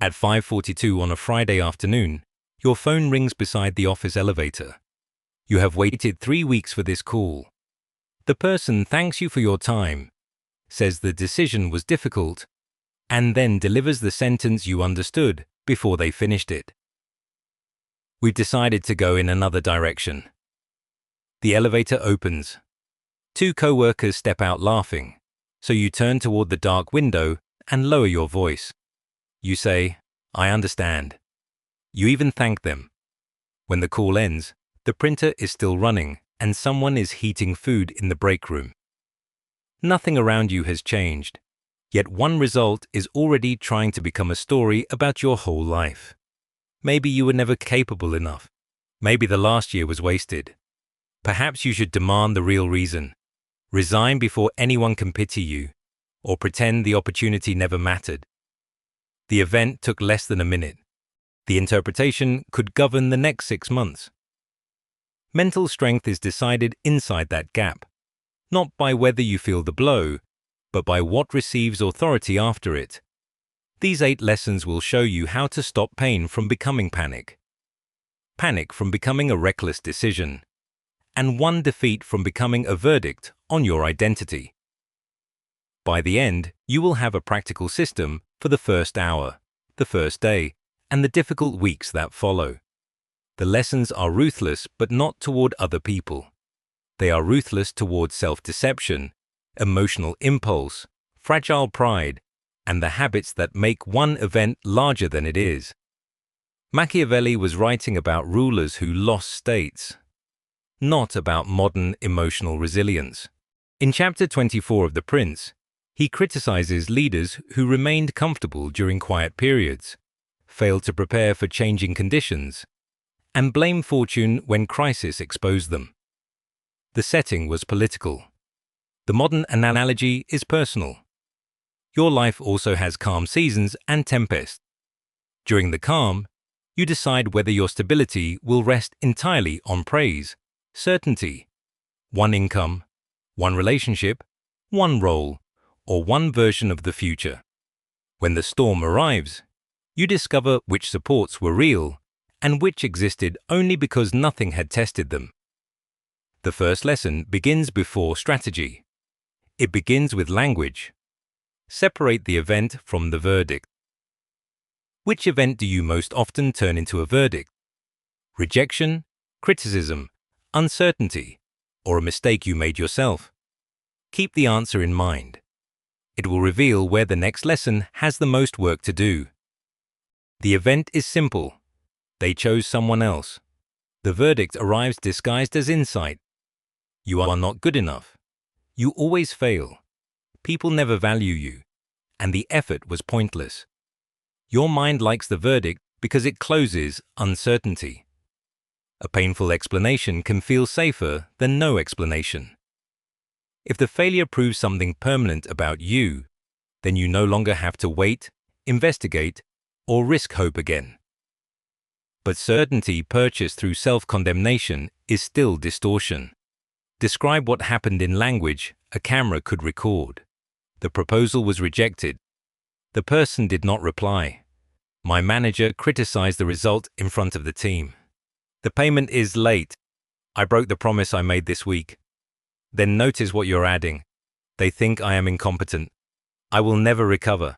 At 5:42 on a Friday afternoon, your phone rings beside the office elevator. You have waited 3 weeks for this call. The person thanks you for your time, says the decision was difficult, and then delivers the sentence you understood before they finished it. We've decided to go in another direction. The elevator opens. 2 co-workers step out laughing, so you turn toward the dark window and lower your voice. You say, "I understand." You even thank them. When the call ends, the printer is still running and someone is heating food in the break room. Nothing around you has changed, yet one result is already trying to become a story about your whole life. Maybe you were never capable enough. Maybe the last year was wasted. Perhaps you should demand the real reason. Resign before anyone can pity you, or pretend the opportunity never mattered. The event took less than a minute. The interpretation could govern the next 6 months. Mental strength is decided inside that gap, not by whether you feel the blow, but by what receives authority after it. These 8 lessons will show you how to stop pain from becoming panic, panic from becoming a reckless decision, and one defeat from becoming a verdict on your identity. By the end, you will have a practical system for the first hour, the first day, and the difficult weeks that follow. The lessons are ruthless, but not toward other people. They are ruthless toward self-deception, emotional impulse, fragile pride, and the habits that make one event larger than it is. Machiavelli was writing about rulers who lost states, not about modern emotional resilience. In chapter 24 of The Prince, he criticizes leaders who remained comfortable during quiet periods, failed to prepare for changing conditions, and blame fortune when crisis exposed them. The setting was political. The modern analogy is personal. Your life also has calm seasons and tempests. During the calm, you decide whether your stability will rest entirely on praise, certainty, one income, one relationship, one role, or one version of the future. When the storm arrives, you discover which supports were real and which existed only because nothing had tested them. The first lesson begins before strategy. It begins with language. Separate the event from the verdict. Which event do you most often turn into a verdict? Rejection, criticism, uncertainty, or a mistake you made yourself? Keep the answer in mind. It will reveal where the next lesson has the most work to do. The event is simple. They chose someone else. The verdict arrives disguised as insight. You are not good enough. You always fail. People never value you, and the effort was pointless. Your mind likes the verdict because it closes uncertainty. A painful explanation can feel safer than no explanation. If the failure proves something permanent about you, then you no longer have to wait, investigate, or risk hope again. But certainty purchased through self-condemnation is still distortion. Describe what happened in language a camera could record. The proposal was rejected. The person did not reply. My manager criticized the result in front of the team. The payment is late. I broke the promise I made this week. Then notice what you're adding. They think I am incompetent. I will never recover.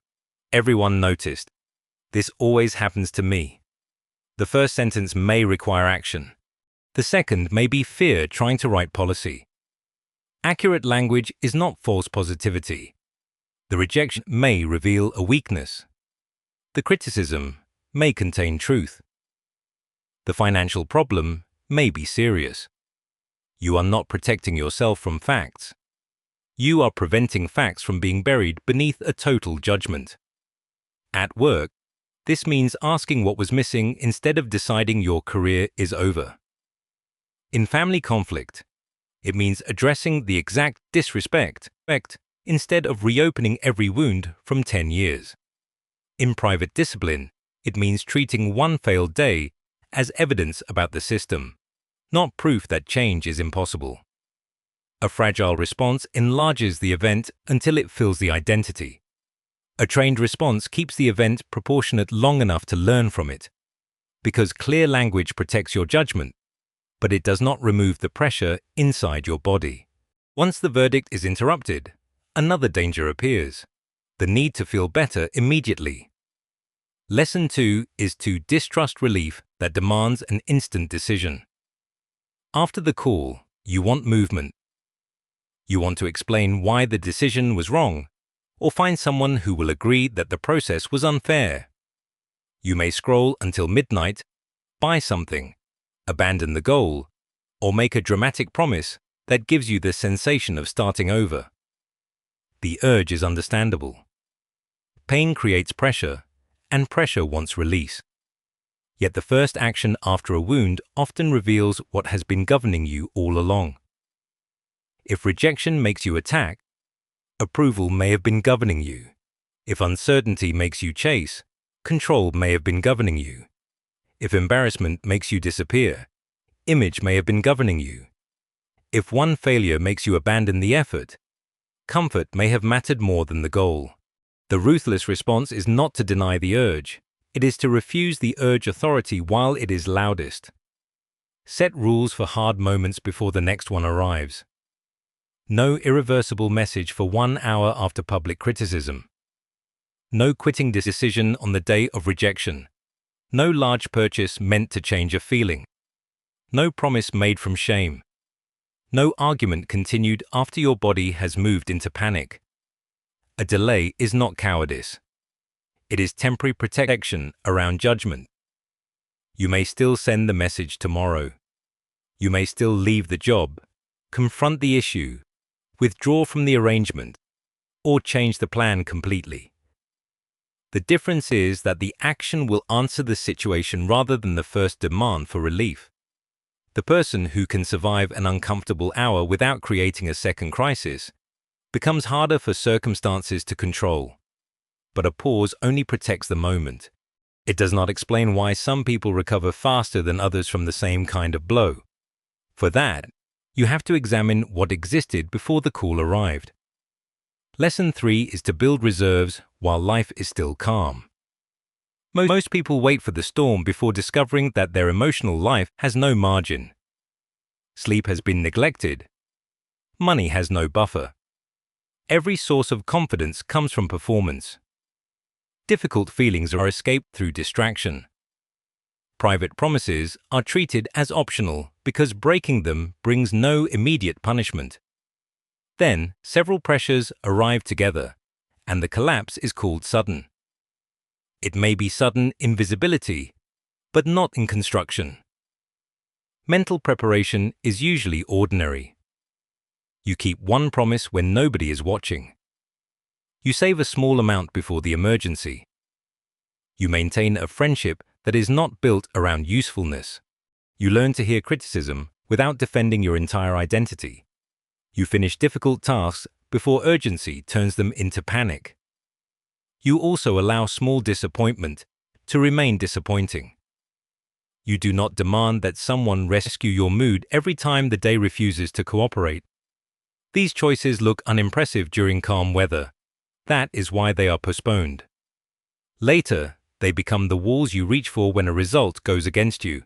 Everyone noticed. This always happens to me. The first sentence may require action. The second may be fear trying to write policy. Accurate language is not false positivity. The rejection may reveal a weakness. The criticism may contain truth. The financial problem may be serious. You are not protecting yourself from facts. You are preventing facts from being buried beneath a total judgment. At work, this means asking what was missing instead of deciding your career is over. In family conflict, it means addressing the exact disrespect instead of reopening every wound from 10 years. In private discipline, it means treating one failed day as evidence about the system, not proof that change is impossible. A fragile response enlarges the event until it fills the identity. A trained response keeps the event proportionate long enough to learn from it. Because clear language protects your judgment, but it does not remove the pressure inside your body. Once the verdict is interrupted, another danger appears: the need to feel better immediately. Lesson 2 is to distrust relief that demands an instant decision. After the call, you want movement. You want to explain why the decision was wrong, or find someone who will agree that the process was unfair. You may scroll until midnight, buy something, abandon the goal, or make a dramatic promise that gives you the sensation of starting over. The urge is understandable. Pain creates pressure, and pressure wants release. Yet the first action after a wound often reveals what has been governing you all along. If rejection makes you attack, approval may have been governing you. If uncertainty makes you chase, control may have been governing you. If embarrassment makes you disappear, image may have been governing you. If one failure makes you abandon the effort, comfort may have mattered more than the goal. The ruthless response is not to deny the urge. It is to refuse the urge authority while it is loudest. Set rules for hard moments before the next one arrives. No irreversible message for 1 hour after public criticism. No quitting decision on the day of rejection. No large purchase meant to change a feeling. No promise made from shame. No argument continued after your body has moved into panic. A delay is not cowardice. It is temporary protection around judgment. You may still send the message tomorrow. You may still leave the job, confront the issue, withdraw from the arrangement, or change the plan completely. The difference is that the action will answer the situation rather than the first demand for relief. The person who can survive an uncomfortable hour without creating a second crisis becomes harder for circumstances to control. But a pause only protects the moment. It does not explain why some people recover faster than others from the same kind of blow. For that, you have to examine what existed before the call arrived. Lesson 3 is to build reserves while life is still calm. Most people wait for the storm before discovering that their emotional life has no margin. Sleep has been neglected. Money has no buffer. Every source of confidence comes from performance. Difficult feelings are escaped through distraction. Private promises are treated as optional because breaking them brings no immediate punishment. Then, several pressures arrive together, and the collapse is called sudden. It may be sudden in visibility, but not in construction. Mental preparation is usually ordinary. You keep one promise when nobody is watching. You save a small amount before the emergency. You maintain a friendship that is not built around usefulness. You learn to hear criticism without defending your entire identity. You finish difficult tasks before urgency turns them into panic. You also allow small disappointment to remain disappointing. You do not demand that someone rescue your mood every time the day refuses to cooperate. These choices look unimpressive during calm weather. That is why they are postponed. Later, they become the walls you reach for when a result goes against you.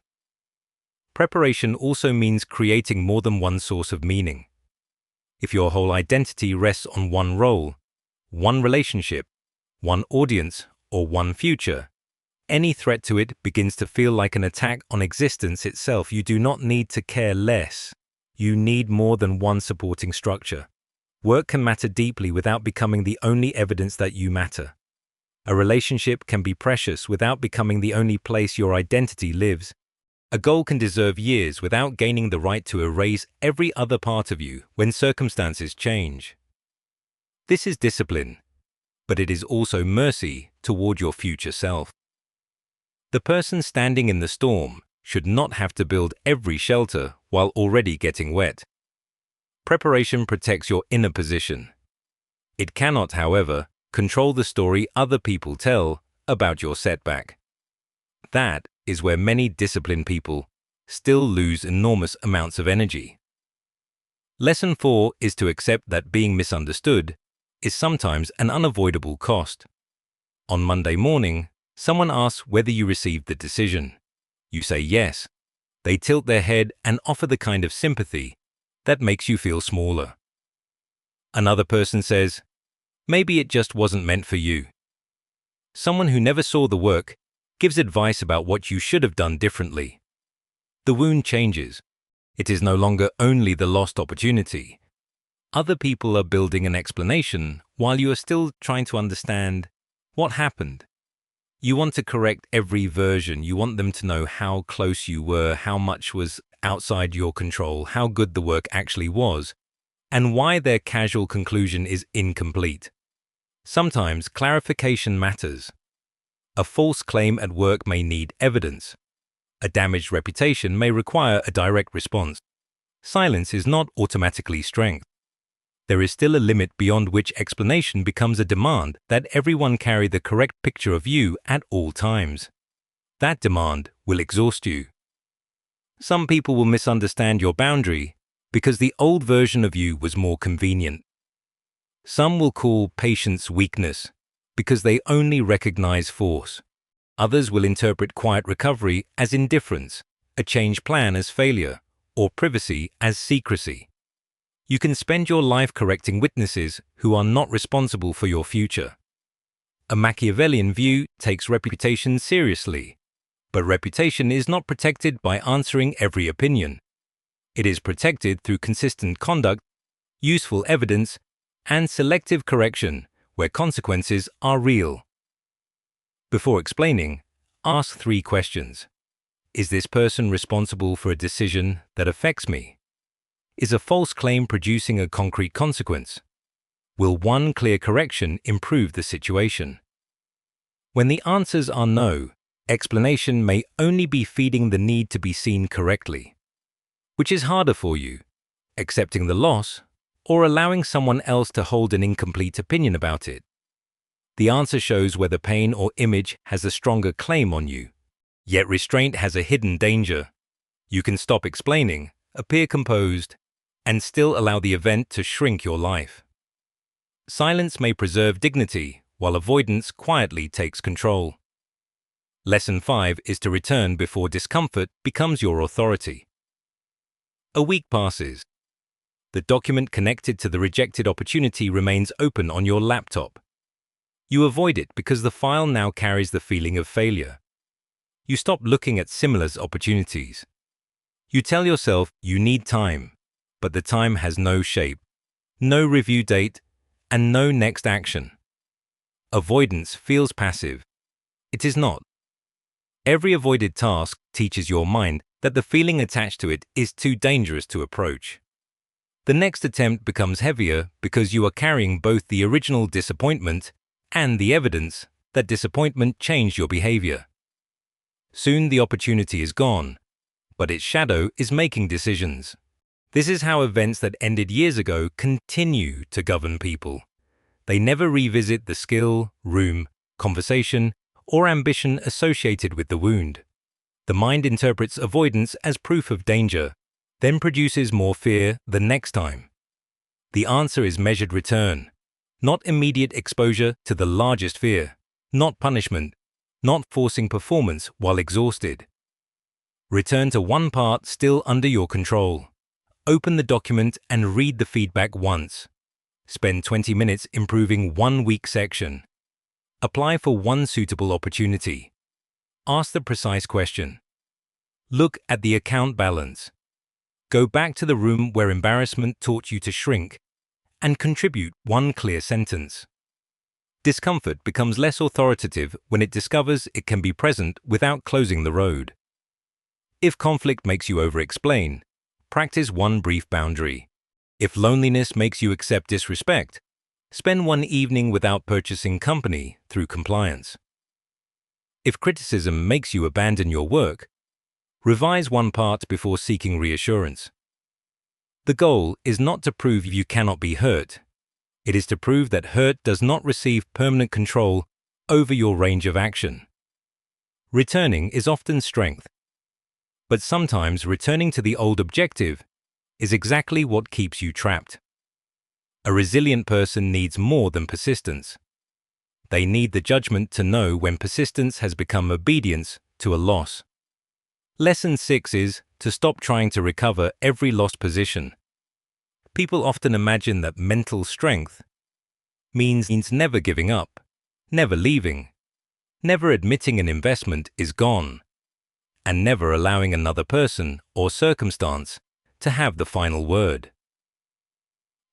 Preparation also means creating more than one source of meaning. If your whole identity rests on one role, one relationship, one audience, or one future, any threat to it begins to feel like an attack on existence itself. You do not need to care less. You need more than one supporting structure. Work can matter deeply without becoming the only evidence that you matter. A relationship can be precious without becoming the only place your identity lives. A goal can deserve years without gaining the right to erase every other part of you when circumstances change. This is discipline, but it is also mercy toward your future self. The person standing in the storm should not have to build every shelter while already getting wet. Preparation protects your inner position. It cannot, however, control the story other people tell about your setback. That is where many disciplined people still lose enormous amounts of energy. Lesson 4 is to accept that being misunderstood is sometimes an unavoidable cost. On Monday morning, someone asks whether you received the decision. You say yes. They tilt their head and offer the kind of sympathy that makes you feel smaller. Another person says, maybe it just wasn't meant for you. Someone who never saw the work gives advice about what you should have done differently. The wound changes. It is no longer only the lost opportunity. Other people are building an explanation while you are still trying to understand what happened. You want to correct every version. You want them to know how close you were, how much was outside your control, how good the work actually was, and why their casual conclusion is incomplete. Sometimes clarification matters. A false claim at work may need evidence. A damaged reputation may require a direct response. Silence is not automatically strength. There is still a limit beyond which explanation becomes a demand that everyone carry the correct picture of you at all times. That demand will exhaust you. Some people will misunderstand your boundary because the old version of you was more convenient. Some will call patience weakness because they only recognize force. Others will interpret quiet recovery as indifference, a change plan as failure, or privacy as secrecy. You can spend your life correcting witnesses who are not responsible for your future. A Machiavellian view takes reputation seriously, but reputation is not protected by answering every opinion. It is protected through consistent conduct, useful evidence, and selective correction where consequences are real. Before explaining, ask 3 questions. Is this person responsible for a decision that affects me? Is a false claim producing a concrete consequence? Will one clear correction improve the situation? When the answers are no, explanation may only be feeding the need to be seen correctly. Which is harder for you, accepting the loss or allowing someone else to hold an incomplete opinion about it? The answer shows whether pain or image has a stronger claim on you. Yet restraint has a hidden danger. You can stop explaining, appear composed, and still allow the event to shrink your life. Silence may preserve dignity, while avoidance quietly takes control. Lesson 5 is to return before discomfort becomes your authority. A week passes. The document connected to the rejected opportunity remains open on your laptop. You avoid it because the file now carries the feeling of failure. You stop looking at similar opportunities. You tell yourself you need time, but the time has no shape, no review date, and no next action. Avoidance feels passive. It is not. Every avoided task teaches your mind that the feeling attached to it is too dangerous to approach. The next attempt becomes heavier because you are carrying both the original disappointment and the evidence that disappointment changed your behavior. Soon the opportunity is gone, but its shadow is making decisions. This is how events that ended years ago continue to govern people. They never revisit the skill, room, conversation, or ambition associated with the wound. The mind interprets avoidance as proof of danger, then produces more fear the next time. The answer is measured return, not immediate exposure to the largest fear, not punishment, not forcing performance while exhausted. Return to one part still under your control. Open the document and read the feedback once. Spend 20 minutes improving one weak section. Apply for one suitable opportunity. Ask the precise question. Look at the account balance. Go back to the room where embarrassment taught you to shrink and contribute one clear sentence. Discomfort becomes less authoritative when it discovers it can be present without closing the road. If conflict makes you over-explain, practice one brief boundary. If loneliness makes you accept disrespect, spend one evening without purchasing company through compliance. If criticism makes you abandon your work, revise one part before seeking reassurance. The goal is not to prove you cannot be hurt. It is to prove that hurt does not receive permanent control over your range of action. Returning is often strength. But sometimes returning to the old objective is exactly what keeps you trapped. A resilient person needs more than persistence. They need the judgment to know when persistence has become obedience to a loss. Lesson 6 is to stop trying to recover every lost position. People often imagine that mental strength means never giving up, never leaving, never admitting an investment is gone, and never allowing another person or circumstance to have the final word.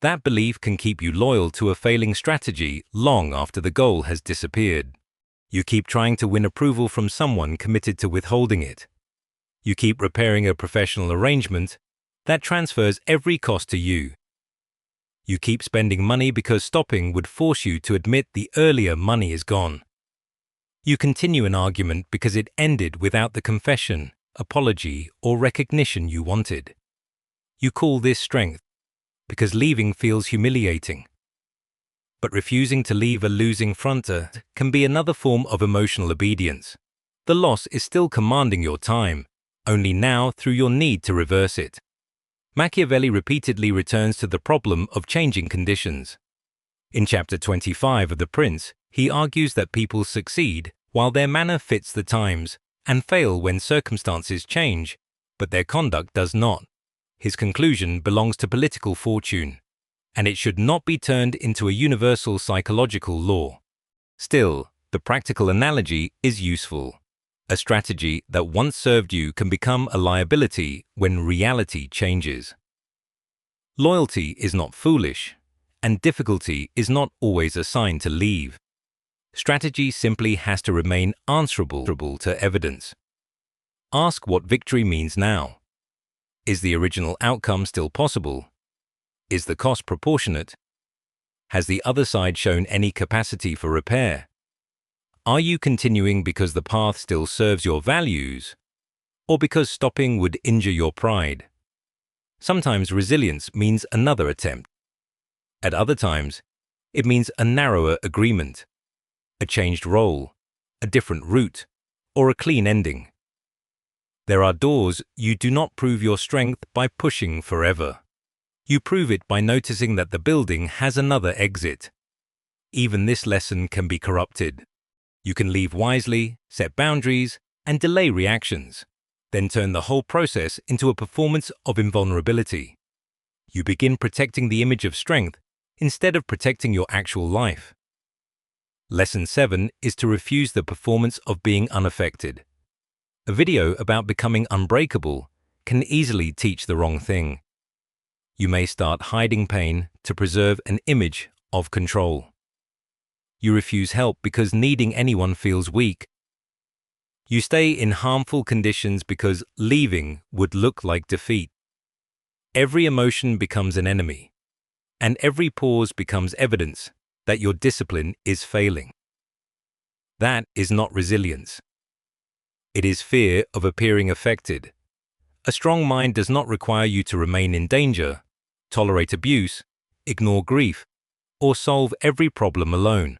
That belief can keep you loyal to a failing strategy long after the goal has disappeared. You keep trying to win approval from someone committed to withholding it. You keep repairing a professional arrangement that transfers every cost to you. You keep spending money because stopping would force you to admit the earlier money is gone. You continue an argument because it ended without the confession, apology, or recognition you wanted. You call this strength because leaving feels humiliating. But refusing to leave a losing fronter can be another form of emotional obedience. The loss is still commanding your time, only now through your need to reverse it. Machiavelli repeatedly returns to the problem of changing conditions. In chapter 25 of The Prince, he argues that people succeed while their manner fits the times and fail when circumstances change, but their conduct does not. His conclusion belongs to political fortune, and it should not be turned into a universal psychological law. Still, the practical analogy is useful. A strategy that once served you can become a liability when reality changes. Loyalty is not foolish, and difficulty is not always a sign to leave. Strategy simply has to remain answerable to evidence. Ask what victory means now. Is the original outcome still possible? Is the cost proportionate? Has the other side shown any capacity for repair? Are you continuing because the path still serves your values, or because stopping would injure your pride? Sometimes resilience means another attempt. At other times, it means a narrower agreement, a changed role, a different route, or a clean ending. There are doors you do not prove your strength by pushing forever. You prove it by noticing that the building has another exit. Even this lesson can be corrupted. You can leave wisely, set boundaries, and delay reactions, then turn the whole process into a performance of invulnerability. You begin protecting the image of strength instead of protecting your actual life. Lesson 7 is to refuse the performance of being unaffected. A video about becoming unbreakable can easily teach the wrong thing. You may start hiding pain to preserve an image of control. You refuse help because needing anyone feels weak. You stay in harmful conditions because leaving would look like defeat. Every emotion becomes an enemy, and every pause becomes evidence that your discipline is failing. That is not resilience. It is fear of appearing affected. A strong mind does not require you to remain in danger, tolerate abuse, ignore grief, or solve every problem alone.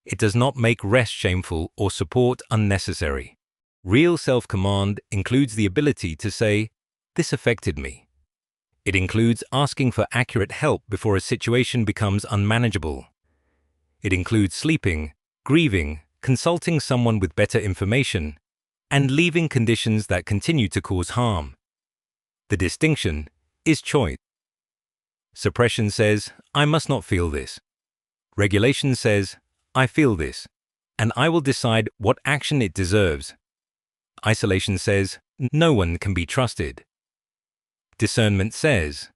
It does not make rest shameful or support unnecessary. Real self-command includes the ability to say, "This affected me." It includes asking for accurate help before a situation becomes unmanageable. It includes sleeping, grieving, consulting someone with better information, and leaving conditions that continue to cause harm. The distinction is choice. Suppression says, "I must not feel this." Regulation says, "I feel this, and I will decide what action it deserves." Isolation says, "No one can be trusted." Discernment says,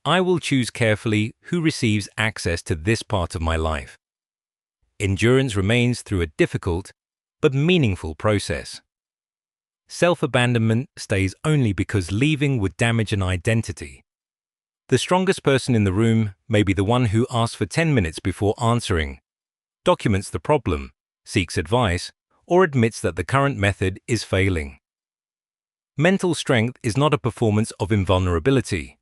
"I will choose carefully who receives access to this part of my life." Endurance remains through a difficult but meaningful process. Self-abandonment stays only because leaving would damage an identity. The strongest person in the room may be the one who asks for 10 minutes before answering, documents the problem, seeks advice, or admits that the current method is failing. Mental strength is not a performance of invulnerability.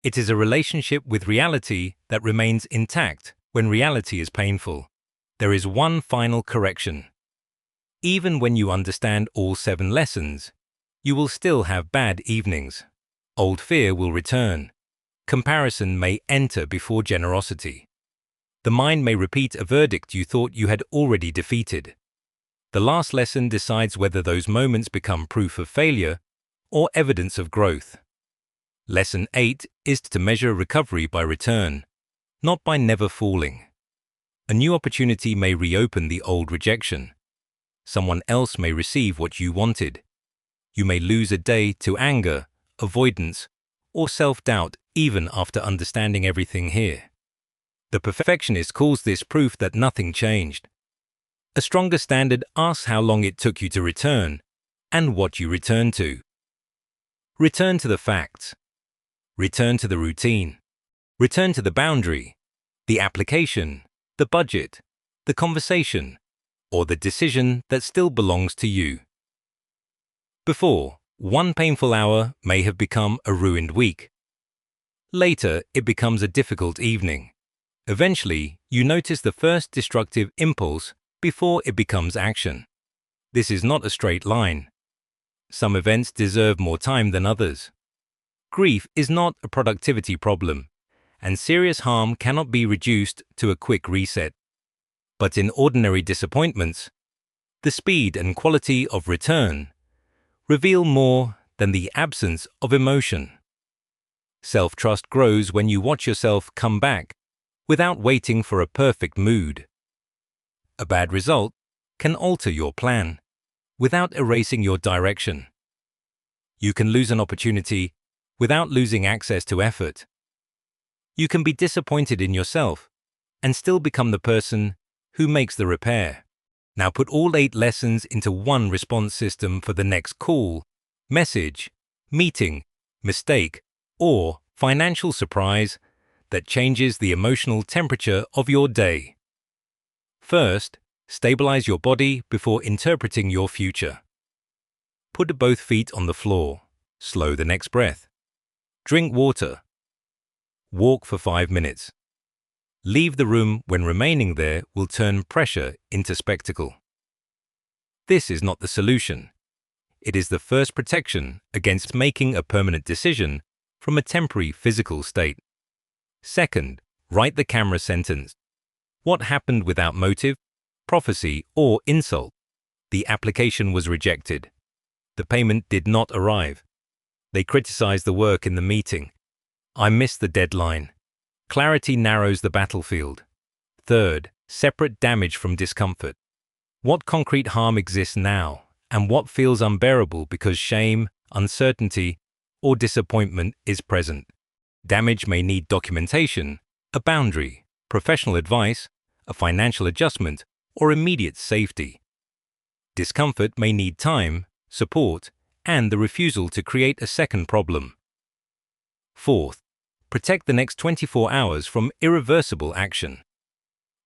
It is a relationship with reality that remains intact when reality is painful. There is one final correction. Even when you understand all 7 lessons, you will still have bad evenings. Old fear will return. Comparison may enter before generosity. The mind may repeat a verdict you thought you had already defeated. The last lesson decides whether those moments become proof of failure or evidence of growth. Lesson 8 is to measure recovery by return, not by never falling. A new opportunity may reopen the old rejection. Someone else may receive what you wanted. You may lose a day to anger, avoidance, or self-doubt even after understanding everything here. The perfectionist calls this proof that nothing changed. A stronger standard asks how long it took you to return and what you returned to. Return to the facts. Return to the routine. Return to the boundary, the application, the budget, the conversation, or the decision that still belongs to you. Before, one painful hour may have become a ruined week. Later, it becomes a difficult evening. Eventually, you notice the first destructive impulse before it becomes action. This is not a straight line. Some events deserve more time than others. Grief is not a productivity problem, and serious harm cannot be reduced to a quick reset. But in ordinary disappointments, the speed and quality of return reveal more than the absence of emotion. Self-trust grows when you watch yourself come back without waiting for a perfect mood. A bad result can alter your plan without erasing your direction. You can lose an opportunity without losing access to effort. You can be disappointed in yourself and still become the person who makes the repair. Now put all 8 lessons into one response system for the next call, message, meeting, mistake, or financial surprise that changes the emotional temperature of your day. First, stabilize your body before interpreting your future. Put both feet on the floor. Slow the next breath. Drink water. Walk for 5 minutes. Leave the room when remaining there will turn pressure into spectacle. This is not the solution. It is the first protection against making a permanent decision from a temporary physical state. Second, write the camera sentence. What happened without motive, prophecy, or insult? The application was rejected. The payment did not arrive. They criticized the work in the meeting. I missed the deadline. Clarity narrows the battlefield. Third, separate damage from discomfort. What concrete harm exists now, and what feels unbearable because shame, uncertainty, or disappointment is present? Damage may need documentation, a boundary, professional advice, a financial adjustment, or immediate safety. Discomfort may need time, support, and the refusal to create a second problem. Fourth, protect the next 24 hours from irreversible action.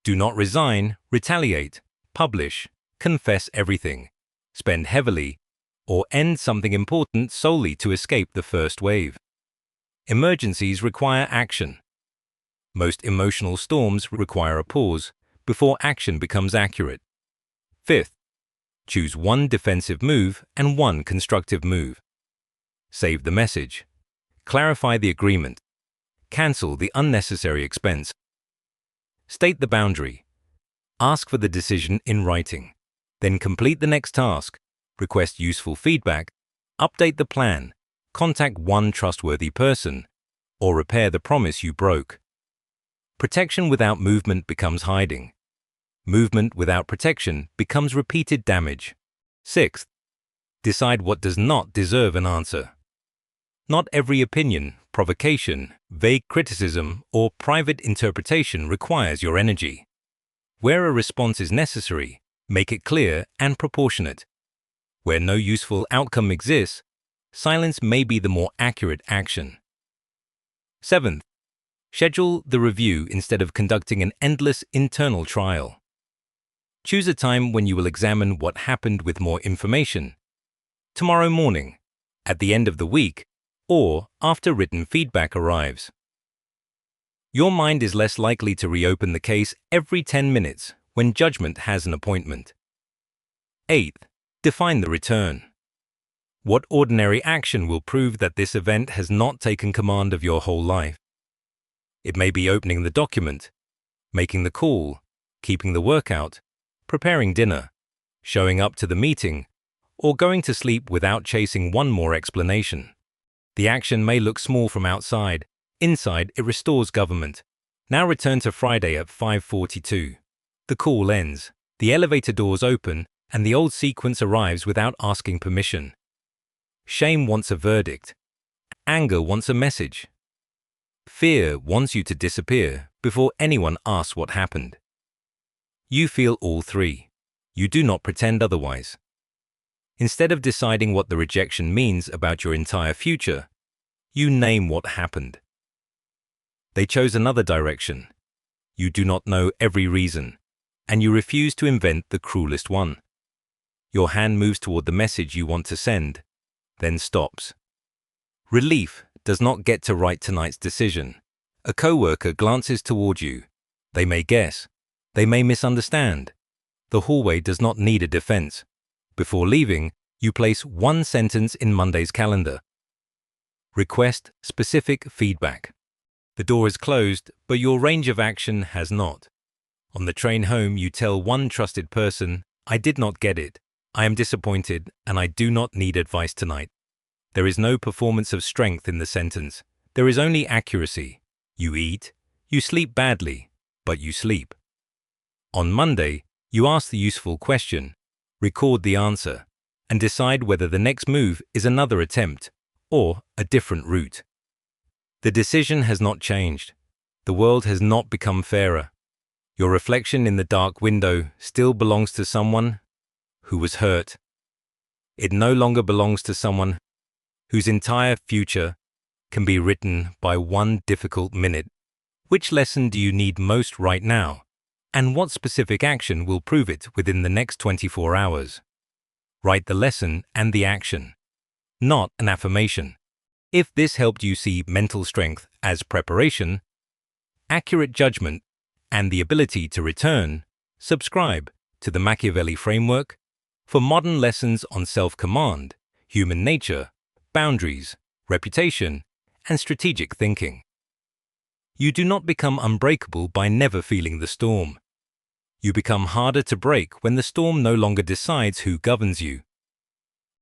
Do not resign, retaliate, publish, confess everything, spend heavily, or end something important solely to escape the first wave. Emergencies require action. Most emotional storms require a pause before action becomes accurate. Fifth, choose one defensive move and one constructive move. Save the message. Clarify the agreement. Cancel the unnecessary expense. State the boundary. Ask for the decision in writing. Then complete the next task. Request useful feedback. Update the plan. Contact one trustworthy person. Or repair the promise you broke. Protection without movement becomes hiding. Movement without protection becomes repeated damage. Sixth, decide what does not deserve an answer. Not every opinion, provocation, vague criticism, or private interpretation requires your energy. Where a response is necessary, make it clear and proportionate. Where no useful outcome exists, silence may be the more accurate action. Seventh, schedule the review instead of conducting an endless internal trial. Choose a time when you will examine what happened with more information. Tomorrow morning, at the end of the week, or after written feedback arrives. Your mind is less likely to reopen the case every 10 minutes when judgment has an appointment. Eighth, define the return. What ordinary action will prove that this event has not taken command of your whole life? It may be opening the document, making the call, keeping the workout, preparing dinner, showing up to the meeting, or going to sleep without chasing one more explanation. The action may look small from outside. Inside, it restores government. Now return to Friday at 5:42. The call ends, the elevator doors open, and the old sequence arrives without asking permission. Shame wants a verdict. Anger wants a message. Fear wants you to disappear before anyone asks what happened. You feel all three. You do not pretend otherwise. Instead of deciding what the rejection means about your entire future, you name what happened. They chose another direction. You do not know every reason, and you refuse to invent the cruelest one. Your hand moves toward the message you want to send, then stops. Relief does not get to write tonight's decision. A coworker glances toward you. They may guess. They may misunderstand. The hallway does not need a defense. Before leaving, you place one sentence in Monday's calendar. Request specific feedback. The door is closed, but your range of action has not. On the train home, you tell one trusted person, "I did not get it. I am disappointed, and I do not need advice tonight." There is no performance of strength in the sentence. There is only accuracy. You eat. You sleep badly, but you sleep. On Monday, you ask the useful question, record the answer, and decide whether the next move is another attempt or a different route. The decision has not changed. The world has not become fairer. Your reflection in the dark window still belongs to someone who was hurt. It no longer belongs to someone whose entire future can be written by one difficult minute. Which lesson do you need most right now? And what specific action will prove it within the next 24 hours? Write the lesson and the action, not an affirmation. If this helped you see mental strength as preparation, accurate judgment, and the ability to return, subscribe to the Machiavelli framework for modern lessons on self-command, human nature, boundaries, reputation, and strategic thinking. You do not become unbreakable by never feeling the storm. You become harder to break when the storm no longer decides who governs you.